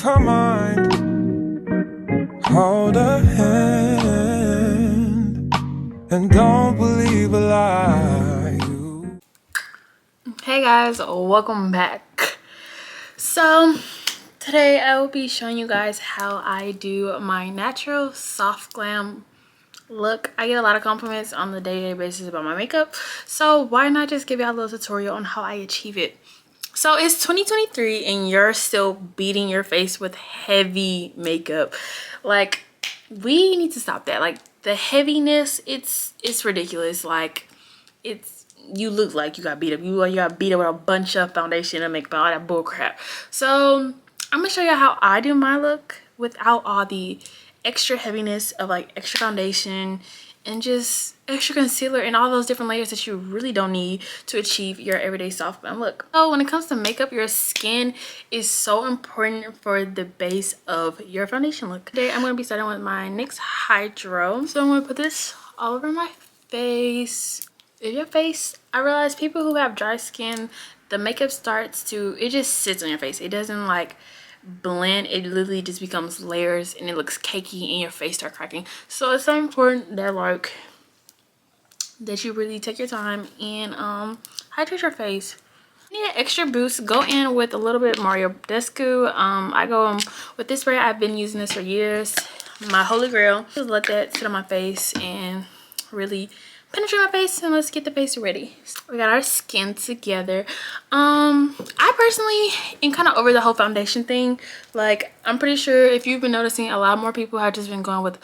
leave her mind. Hold her hand and don't believe a lie. Hey guys, welcome back. So today I will be showing you guys how I do my natural soft glam look. I get a lot of compliments on the day-to-day basis about my makeup, so why not just give y'all a little tutorial on how I achieve it. So it's 2023 and you're still beating your face with heavy makeup. Like, we need to stop that. Like, the heaviness, it's ridiculous. Like, you look like you got beat up. You got beat up with a bunch of foundation and makeup and all that bull crap. So I'm gonna show you how I do my look without all the extra heaviness of like extra foundation and just extra concealer and all those different layers that you really don't need to achieve your everyday soft glam look. So when it comes to makeup, your skin is so important for the base of your foundation look. Today I'm going to be starting with my NYX Hydro. So I'm going to put this all over my face. If your face, I realize people who have dry skin, the makeup starts to, it just sits on your face. It doesn't like blend. It literally just becomes layers and it looks cakey and your face start cracking. So it's so important that like that you really take your time and hydrate your face. Need an extra boost, go in with a little bit more Badescu. I go with this spray. I've been using this for years, my holy grail. Just let that sit on my face and really penetrate my face, and let's get the face ready. So we got our skin together. I personally am kind of over the whole foundation thing. Like, I'm pretty sure if you've been noticing, a lot more people have just been going with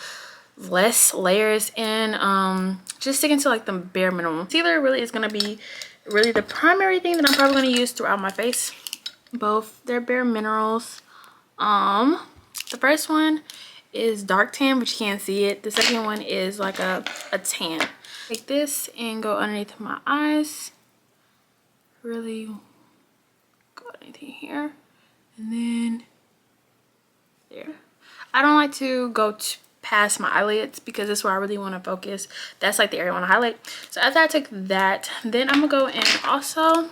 less layers and just sticking to like the bare minimum. Concealer really is going to be really the primary thing that I'm probably going to use throughout my face. Both they're bare minerals. The first one is dark tan, but you can't see it. The second one is like a tan. Take this and go underneath my eyes. Really go anything here. And then there. I don't like to go past my eyelids because that's where I really want to focus. That's like the area I want to highlight. So after I take that, then I'm going to go in also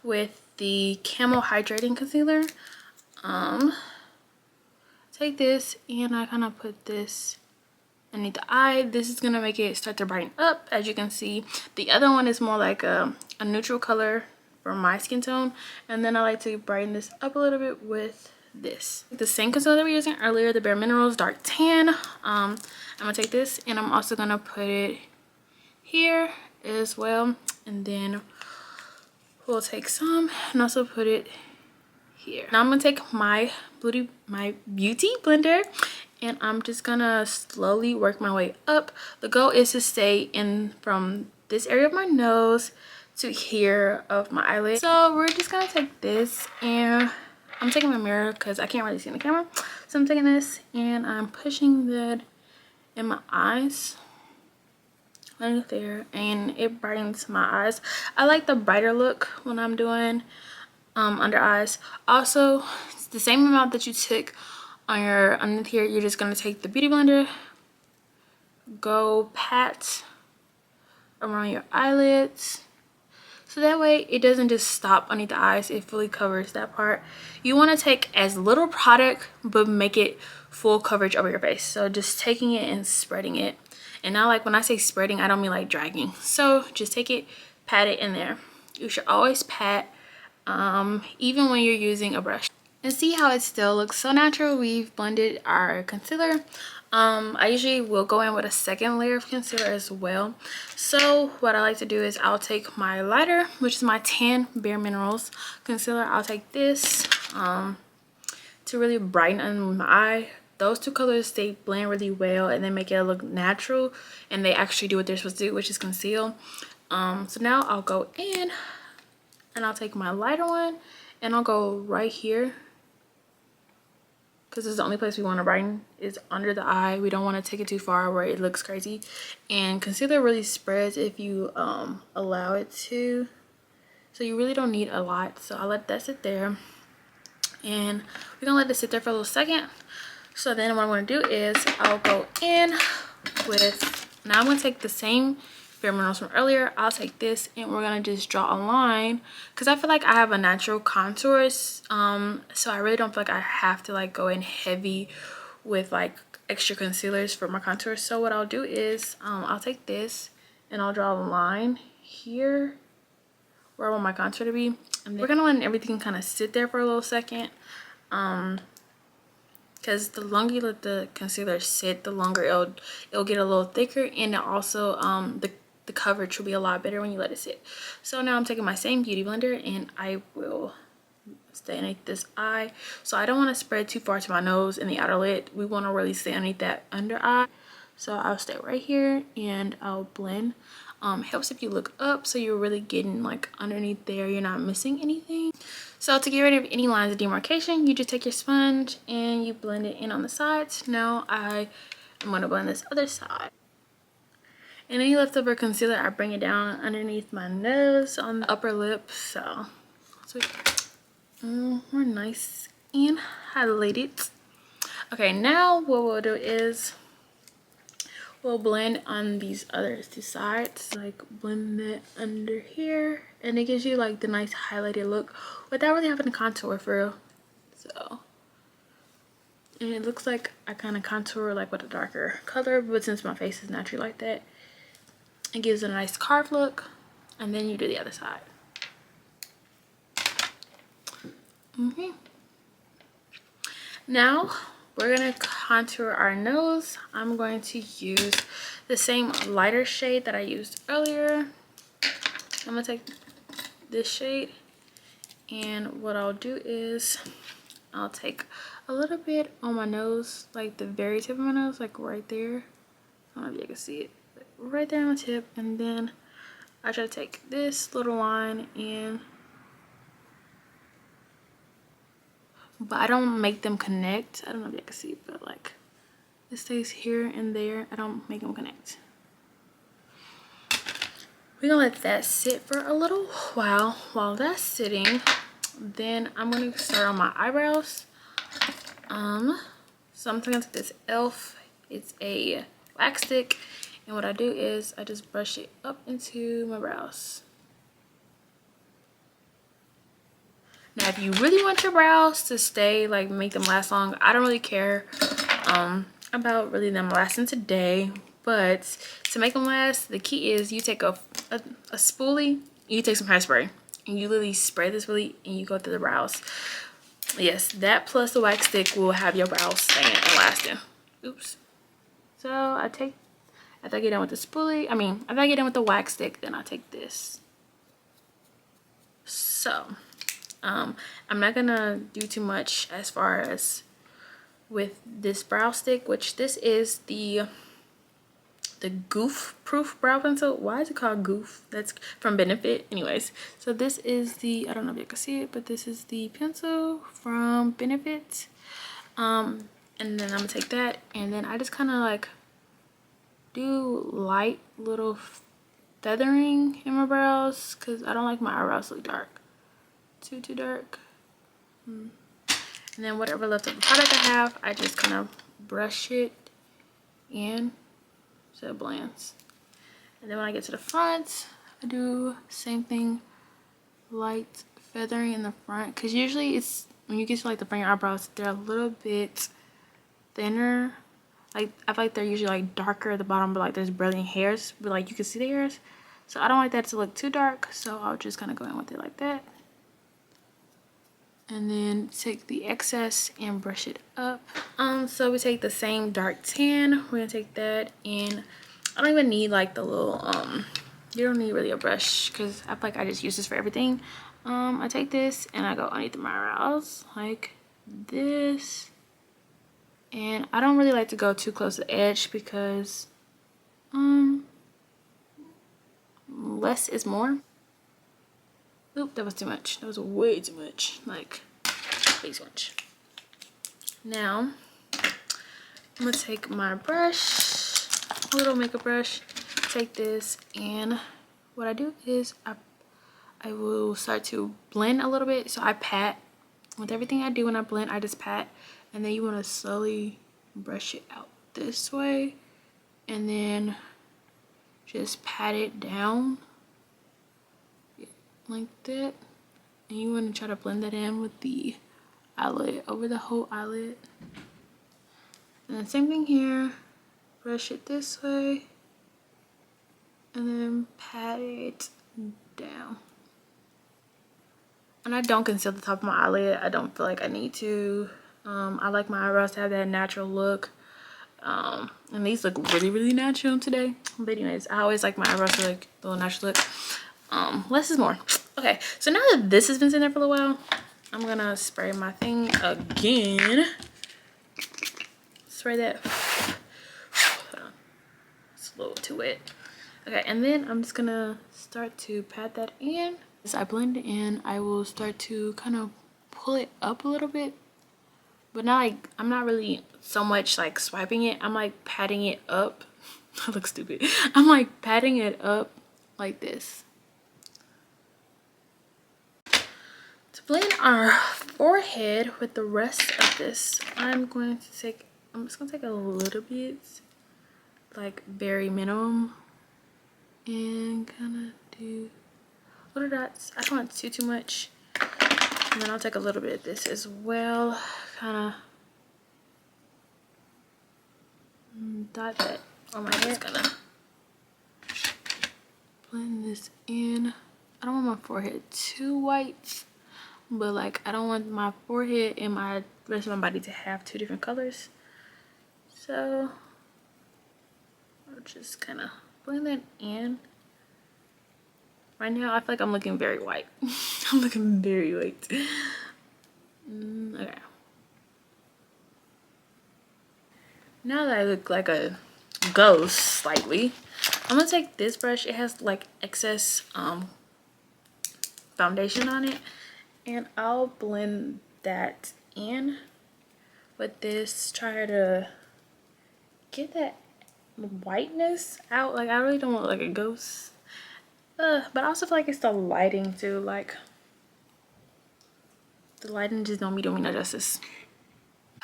with the Camo Hydrating Concealer. Take this and I kind of put this underneath the eye. This is gonna make it start to brighten up. As you can see, the other one is more like a neutral color for my skin tone, and then I like to brighten this up a little bit with this, the same concealer that we were using earlier, the Bare Minerals Dark Tan. I'm gonna take this and I'm also gonna put it here as well, and then we'll take some and also put it here. Now I'm gonna take my beauty blender and I'm just gonna slowly work my way up. The goal is to stay in from this area of my nose to here of my eyelid. So we're just gonna take this, and I'm taking my mirror because I can't really see in the camera. So I'm taking this and I'm pushing that in my eyes right there, and it brightens my eyes. I like the brighter look when I'm doing under eyes. Also, it's the same amount that you took on your underneath here. You're just going to take the beauty blender, go pat around your eyelids, so that way it doesn't just stop underneath the eyes, it fully covers that part. You want to take as little product but make it full coverage over your face. So just taking it and spreading it. And now, like when I say spreading, I don't mean like dragging. So just take it, pat it in there. You should always pat even when you're using a brush. And see how it still looks so natural. We've blended our concealer. I usually will go in with a second layer of concealer as well. So what I like to do is I'll take my lighter, which is my tan Bare Minerals concealer. I'll take this to really brighten my eye. Those two colors, they blend really well and they make it look natural, and they actually do what they're supposed to do, which is conceal. So now I'll go in and I'll take my lighter one and I'll go right here, because this is the only place we want to brighten is under the eye. We don't want to take it too far where it looks crazy, and concealer really spreads if you allow it to, so you really don't need a lot. So I'll let that sit there, and we're gonna let it sit there for a little second. So then what I'm going to do is I'll go in with, now I'm going to take the same bare minerals from earlier, I'll take this and we're gonna just draw a line because I feel like I have a natural contours, so I really don't feel like I have to like go in heavy with like extra concealers for my contour. So what I'll do is I'll take this and I'll draw a line here where I want my contour to be, and then we're gonna let everything kind of sit there for a little second, because the longer you let the concealer sit, the longer it'll get a little thicker, and it also the coverage will be a lot better when you let it sit. So now I'm taking my same beauty blender and I will stay underneath this eye. So I don't want to spread too far to my nose and the outer lid. We want to really stay underneath that under eye. So I'll stay right here and I'll blend. Helps if you look up so you're really getting like underneath there, you're not missing anything. So to get rid of any lines of demarcation, you just take your sponge and you blend it in on the sides. Now I'm going to blend this other side. And any leftover concealer, I bring it down underneath my nose on the upper lip. So we're nice and highlighted. Okay, now what we'll do is we'll blend on these other two sides, like blend it under here, and it gives you like the nice highlighted look without really having to contour for real. So, and it looks like I kind of contour like with a darker color, but since my face is naturally like that, it gives it a nice carved look. And then you do the other side. Now we're gonna contour our nose. I'm going to use the same lighter shade that I used earlier. I'm gonna take this shade, and what I'll do is I'll take a little bit on my nose, like the very tip of my nose, like right there. I don't know if you can see it, but right there on the tip. And then I try to take this little line in, but I don't make them connect. I don't know if you can see, but like it stays here and there. I don't make them connect. We're gonna let that sit for a little while. While that's sitting, then I'm gonna start on my eyebrows. So I'm taking this Elf. It's a wax stick, and what I do is I just brush it up into my brows. Now if you really want your brows to stay, like make them last long, I don't really care about really them lasting today, but to make them last, the key is you take a spoolie, you take some hairspray, and you literally spray this really, and you go through the brows. Yes, that plus the wax stick will have your brows staying and lasting. Oops. So after I get done with the spoolie, after I get done with the wax stick, then I take this. So I'm not gonna do too much as far as with this brow stick, which this is the Goof proof brow pencil. Why is it called Goof? That's from Benefit. Anyways, so this is the, I don't know if you can see it, but this is the pencil from Benefit. And then I'm gonna take that, and then I just kind of like do light little feathering in my brows because I don't like my eyebrows to look dark. Too dark. And then whatever leftover product I have, I just kind of brush it in so it blends. And then when I get to the front, I do same thing, light feathering in the front, because usually it's when you get to like the front of your eyebrows, they're a little bit thinner. Like I feel like they're usually like darker at the bottom, but like there's barely any hairs, but like you can see the hairs. So I don't like that to look too dark, so I'll just kind of go in with it like that. And then take the excess and brush it up. So we take the same dark tan, we're gonna take that, and I don't even need like the little you don't need really a brush because I feel like I just use this for everything. I take this and I go underneath my eyebrows like this, and I don't really like to go too close to the edge because less is more. Oop, that was too much. That was way too much. Like, way too much. Now, I'm gonna take my brush, a little makeup brush, take this, and what I do is I will start to blend a little bit. So I pat. With everything I do when I blend, I just pat. And then you want to slowly brush it out this way. And then just pat it down like that. And you want to try to blend that in with the eyelid, over the whole eyelid. And then same thing here. Brush it this way. And then pat it down. And I don't conceal the top of my eyelid. I don't feel like I need to. I like my eyebrows to have that natural look. And these look really, really natural today. But anyways, I always like my eyebrows to like a little natural look. Less is more. Okay, so now that this has been sitting there for a little while, I'm gonna spray my thing again. Spray that. It's a little too wet. Okay, and then I'm just gonna start to pat that in. As I blend it in, I will start to kind of pull it up a little bit, but not like, I'm not really so much like swiping it. I'm like patting it up. I look stupid. I'm like patting it up like this. To blend our forehead with the rest of this, I'm just gonna take a little bit, like very minimum, and kind of do little dots. I don't want too much. And then I'll take a little bit of this as well. Kind of dot that on my head. Just gonna blend this in. I don't want my forehead too white, but like I don't want my forehead and my rest of my body to have two different colors. So I'll just kind of blend that in. Right now, I feel like I'm looking very white. I'm looking very white. Okay. Now that I look like a ghost slightly, I'm gonna take this brush. It has like excess foundation on it, and I'll blend that in with this. Try to get that whiteness out. Like I really don't look like a ghost. But I also feel like it's the lighting too. Like the lighting just don't be doing me no justice.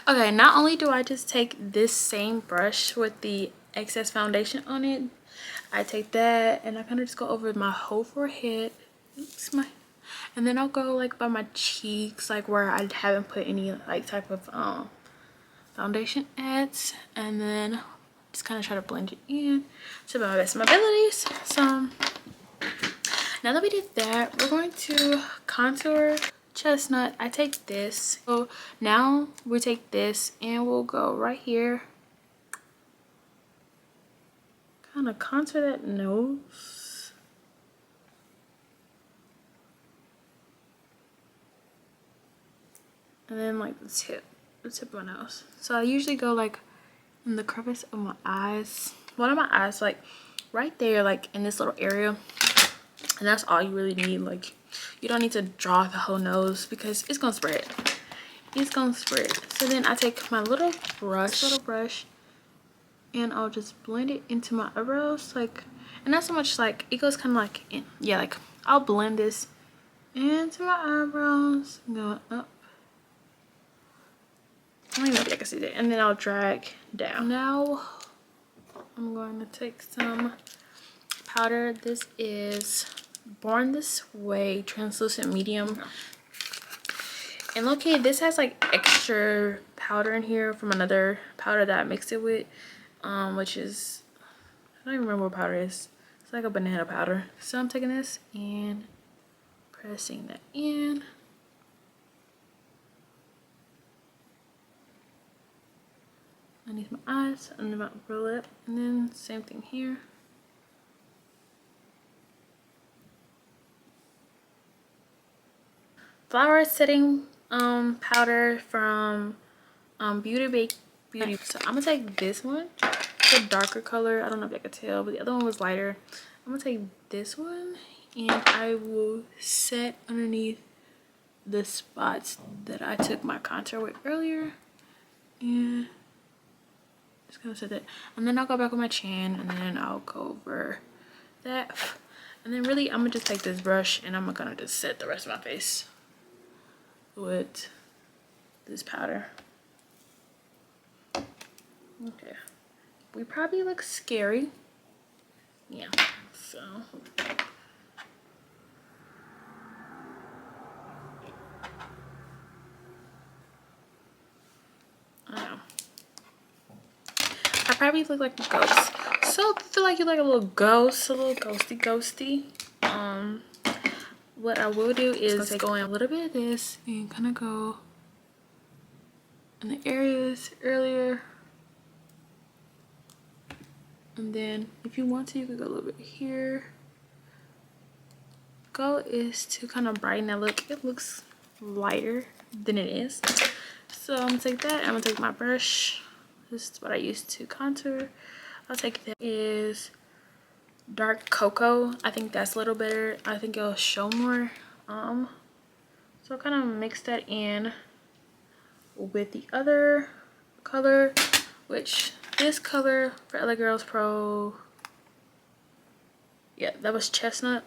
Okay, not only do I just take this same brush with the excess foundation on it, I take that and I kind of just go over my whole forehead. Oops, and then I'll go like by my cheeks, like where I haven't put any like type of foundation at, and then just kind of try to blend it in to my best of my abilities. So now that we did that, we're going to contour chestnut. I take this. So now we take this and we'll go right here. Kind of contour that nose. And then like the tip of my nose. So I usually go like in the crevice of my eyes. One of my eyes, like right there, like in this little area. And that's all you really need. Like you don't need to draw the whole nose because it's gonna spread. It's gonna spread. So then I take my little brush, and I'll just blend it into my eyebrows, like, and not so much like it goes kind of like in, yeah, like I'll blend this into my eyebrows, going up. I don't even know if I can see that. And then I'll drag down. Now I'm going to take some powder. This is Born This Way translucent medium. And low-key, this has like extra powder in here from another powder that I mixed it with, which is, I don't even remember what powder it is. It's like a banana powder. So I'm taking this and pressing that in. Underneath my eyes, under my upper lip, and then same thing here. Flower setting powder from Beauty. So I'm gonna take this one. It's a darker color. I don't know if I could tell, but the other one was lighter. I'm gonna take this one and I will set underneath the spots that I took my contour with earlier. And just gonna set that. And then I'll go back on my chin and then I'll go over that. And then really I'm gonna just take this brush and I'm gonna just set the rest of my face with this powder. Okay, we probably look scary, yeah, so I don't know. I probably look like a ghost. So I feel like you're like a little ghost, a little ghosty. What I will do is go in a little bit of this and kind of go in the areas earlier. And then if you want to, you could go a little bit here. Goal is to kind of brighten that look. It looks lighter than it is. So I'm gonna take that. I'm gonna take my brush. This is what I use to contour. I'll take that is dark cocoa. I think that's a little better. I think it'll show more. So I'll kind of mix that in with the other color, which this color for L.A Girls Pro, yeah, that was chestnut.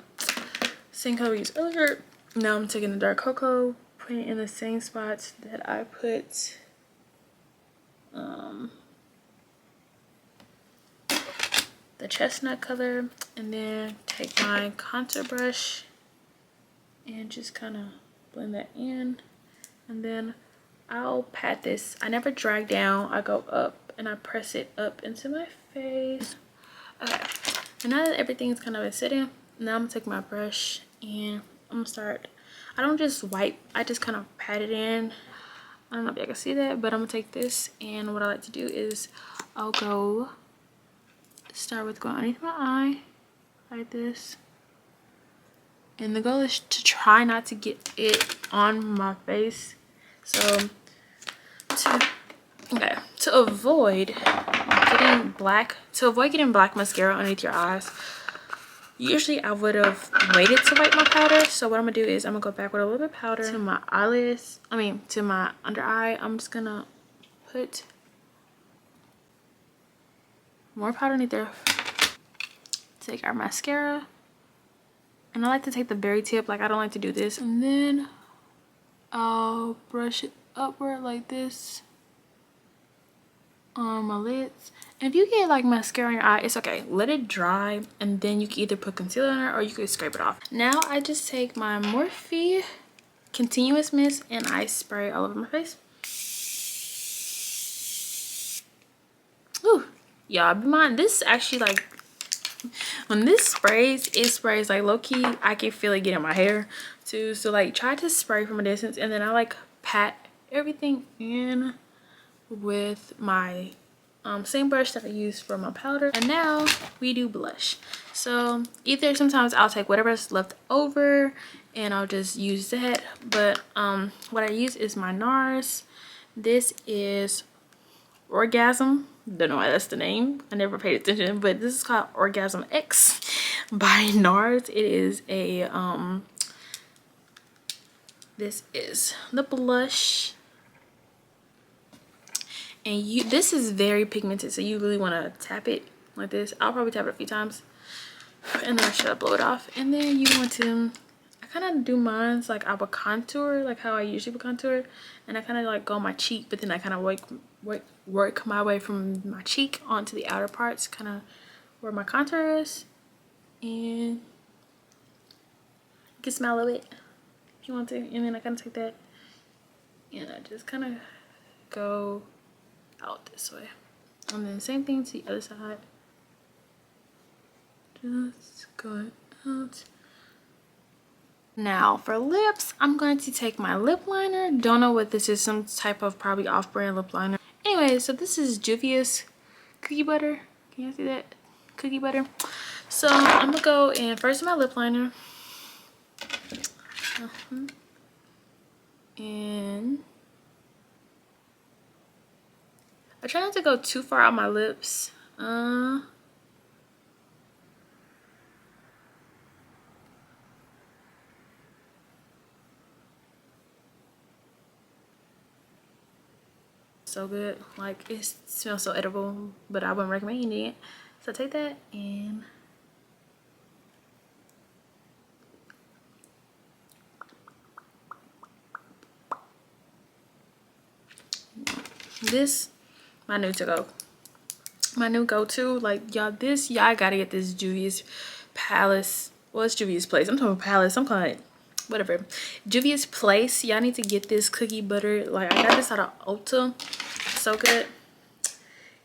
Same color we used earlier. Now I'm taking the dark cocoa, putting it in the same spots that I put the chestnut color, and then take my contour brush and just kind of blend that in. And then I'll pat this. I never drag down, I go up and I press it up into my face. Okay, and now that everything's kind of sitting, now I'm gonna take my brush and I'm gonna start. I don't just wipe, I just kind of pat it in. I don't know if y'all can see that, but I'm gonna take this, and what I like to do is I'll go start with going underneath my eye like this, and the goal is to try not to get it on my face. So to avoid getting black mascara underneath your eyes, usually I would have waited to wipe my powder. So what I'm gonna do is I'm gonna go back with a little bit of powder to my eyelids, to my under eye. I'm just gonna put more powder underneath there. Take our mascara, and I like to take the very tip, like I don't like to do this, and then I'll brush it upward like this on my lids. And if you get like mascara on your eye, it's okay, let it dry, and then you can either put concealer on it or you could scrape it off. Now I just take my Morphe continuous mist and I spray all over my face. Ooh, y'all, be mine. This actually, like, when this sprays, it sprays like low-key. I can feel it get in my hair too. So like try to spray from a distance, and then I like pat everything in with my same brush that I use for my powder. And now we do blush. So either sometimes I'll take whatever's left over and I'll just use that, but what I use is my Nars. This is Orgasm. Don't know why that's the name, I never paid attention, but this is called Orgasm X by Nars. It is a this is the blush, and this is very pigmented, so you really want to tap it like this. I'll probably tap it a few times and then I blow it off. And then you want to, I kind of do mine's like I would contour, like how I usually would contour, and I kind of like go on my cheek, but then I kind of work my way from my cheek onto the outer parts, kind of where my contour is. And you can smell a little bit if you want to, and then I kind of take that and I just kind of go out this way, and then same thing to the other side, just going out. Now for lips, I'm going to take my lip liner. Don't know what this is, some type of probably off-brand lip liner. Anyway, so this is Juvia's cookie butter. Can you see that? Cookie butter. So I'm gonna go in first with my lip liner. And I try not to go too far out my lips. So good, like it smells so edible, but I wouldn't recommend eating it. So take that and this, my new to go. my new go-to. Like, y'all, I gotta get this Juvia's Palace. Well, it's Juvia's Place. I'm talking Palace. I'm calling it whatever. Juvia's Place. Y'all need to get this cookie butter. Like, I got this out of Ulta. So good.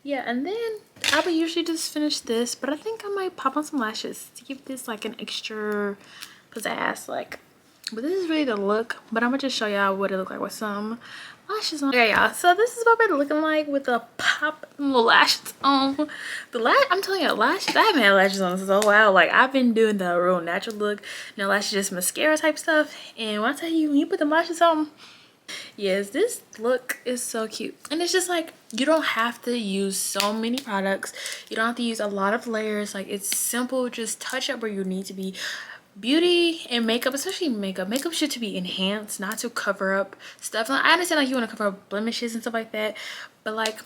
Yeah, and then I would usually just finish this, but I think I might pop on some lashes to give this like an extra pizzazz. Like, but this is really the look, but I'm gonna just show y'all what it look like with some lashes on. Okay, y'all, so this is what we're looking like with the pop little lashes on. I'm telling you, lashes, I haven't had lashes on since a while. Like, I've been doing the real natural look, no lashes, just mascara type stuff. And when I tell you, when you put the lashes on, yes, this look is so cute. And it's just like, you don't have to use so many products. You don't have to use a lot of layers. Like, it's simple. Just touch up where you need to be. Beauty and makeup, especially makeup should to be enhanced, not to cover up stuff. Like, I understand like you want to cover up blemishes and stuff like that, but like,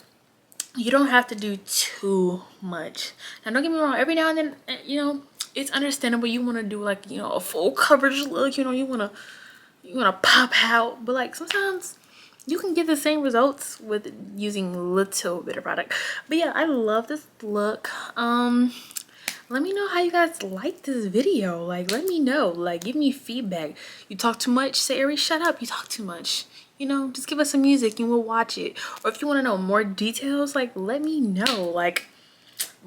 you don't have to do too much. Now, don't get me wrong, every now and then, you know, it's understandable you want to do like, you know, a full coverage look. You know, you want to pop out, but like sometimes you can get the same results with using a little bit of product. But yeah, I love this look. Let me know how you guys like this video. Like, let me know. Like, give me feedback. You talk too much, say Ari, shut up. You talk too much. You know, just give us some music and we'll watch it. Or if you want to know more details, like, let me know. Like,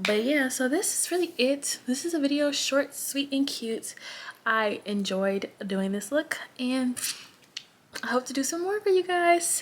but yeah, so this is really it. This is a video, short, sweet, and cute. I enjoyed doing this look, and I hope to do some more for you guys.